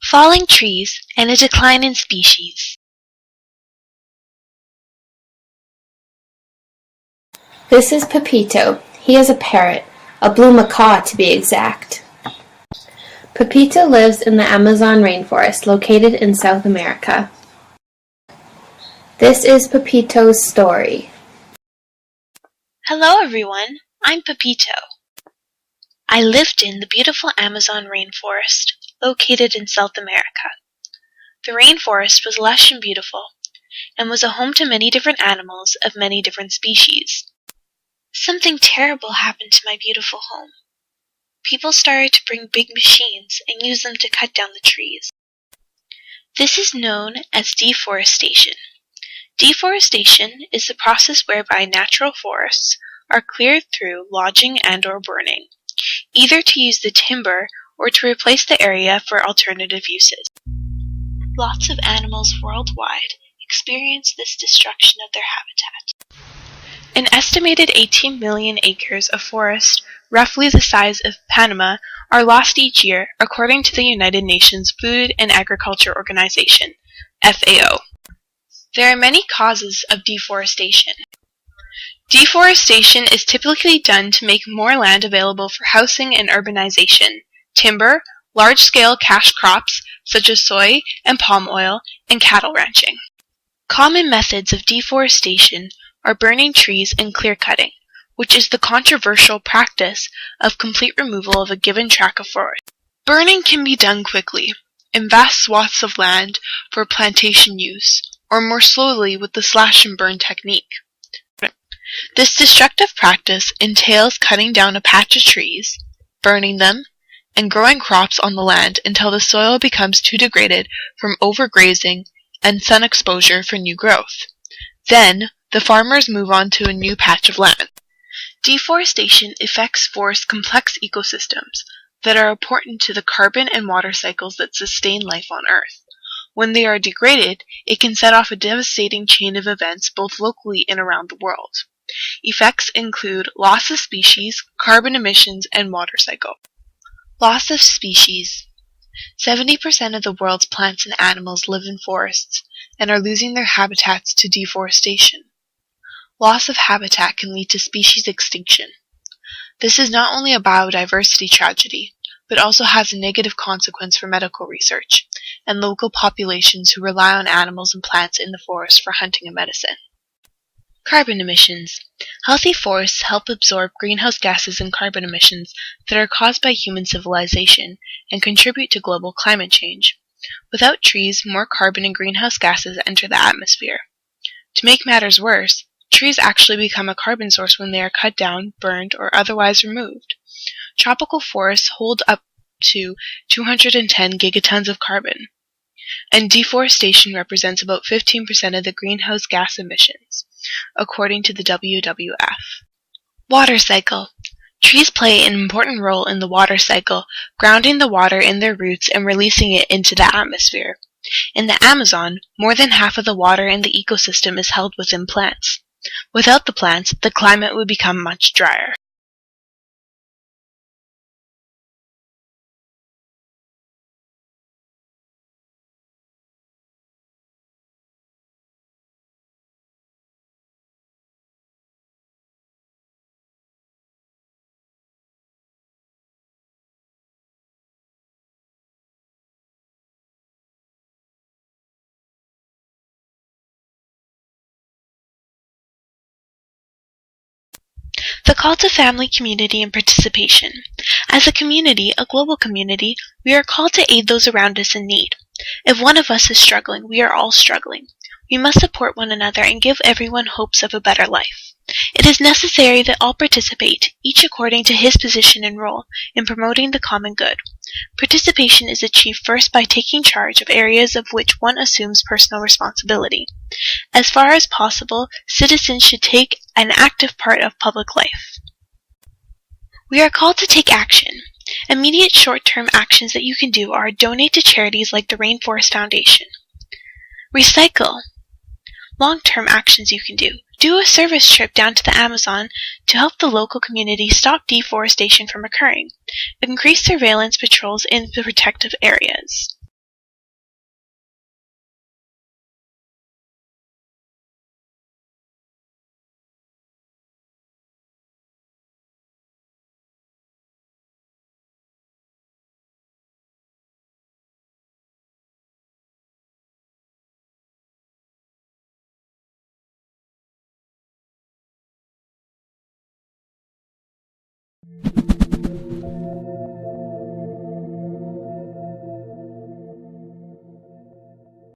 falling trees, and a decline in species. This is Pepito. He is a parrot, a blue macaw to be exact. Pepito lives in the Amazon rainforest located in South America. This is Pepito's story. Hello everyone, I'm Pepito. I lived in the beautiful Amazon rainforest, located in South America. The rainforest was lush and beautiful, and was a home to many different animals of many different species. Something terrible happened to my beautiful home. People started to bring big machines and use them to cut down the trees. This is known as deforestation. Deforestation is the process whereby natural forests are cleared through logging and/or burning, either to use the timber or to replace the area for alternative uses. Lots of animals worldwide experience this destruction of their habitat. An estimated 18 million acres of forest, roughly the size of Panama, are lost each year, according to the United Nations Food and Agriculture Organization, FAO. There are many causes of deforestation. Deforestation is typically done to make more land available for housing and urbanization, timber, large-scale cash crops such as soy and palm oil, and cattle ranching. Common methods of deforestation are burning trees and clear-cutting, which is the controversial practice of complete removal of a given tract of forest. Burning can be done quickly, in vast swaths of land for plantation use, or more slowly with the slash-and-burn technique. This destructive practice entails cutting down a patch of trees, burning them, and growing crops on the land until the soil becomes too degraded from overgrazing and sun exposure for new growth. Then, the farmers move on to a new patch of land. Deforestation affects forest complex ecosystems that are important to the carbon and water cycles that sustain life on Earth. When they are degraded, it can set off a devastating chain of events both locally and around the world. Effects include loss of species, carbon emissions, and water cycle. Loss of species. 70% of the world's plants and animals live in forests and are losing their habitats to deforestation. Loss of habitat can lead to species extinction. This is not only a biodiversity tragedy, but also has a negative consequence for medical research and local populations who rely on animals and plants in the forest for hunting and medicine. Carbon emissions. Healthy forests help absorb greenhouse gases and carbon emissions that are caused by human civilization and contribute to global climate change. Without trees, more carbon and greenhouse gases enter the atmosphere. To make matters worse, trees actually become a carbon source when they are cut down, burned, or otherwise removed. Tropical forests hold up to 210 gigatons of carbon, and deforestation represents about 15% of the greenhouse gas emissions, according to the WWF. Water cycle. Trees play an important role in the water cycle, grounding the water in their roots and releasing it into the atmosphere. In the Amazon, more than half of the water in the ecosystem is held within plants. Without the plants, the climate would become much drier. The call to family, community, and participation. As a community, a global community, we are called to aid those around us in need. If one of us is struggling, we are all struggling. We must support one another and give everyone hopes of a better life. It is necessary that all participate, each according to his position and role, in promoting the common good. Participation is achieved first by taking charge of areas of which one assumes personal responsibility. As far as possible, citizens should take an active part of public life. We are called to take action. Immediate short-term actions that you can do are donate to charities like the Rainforest Foundation. Recycle. Long-term actions you can do. Do a service trip down to the Amazon to help the local community stop deforestation from occurring. Increase surveillance patrols in the protective areas.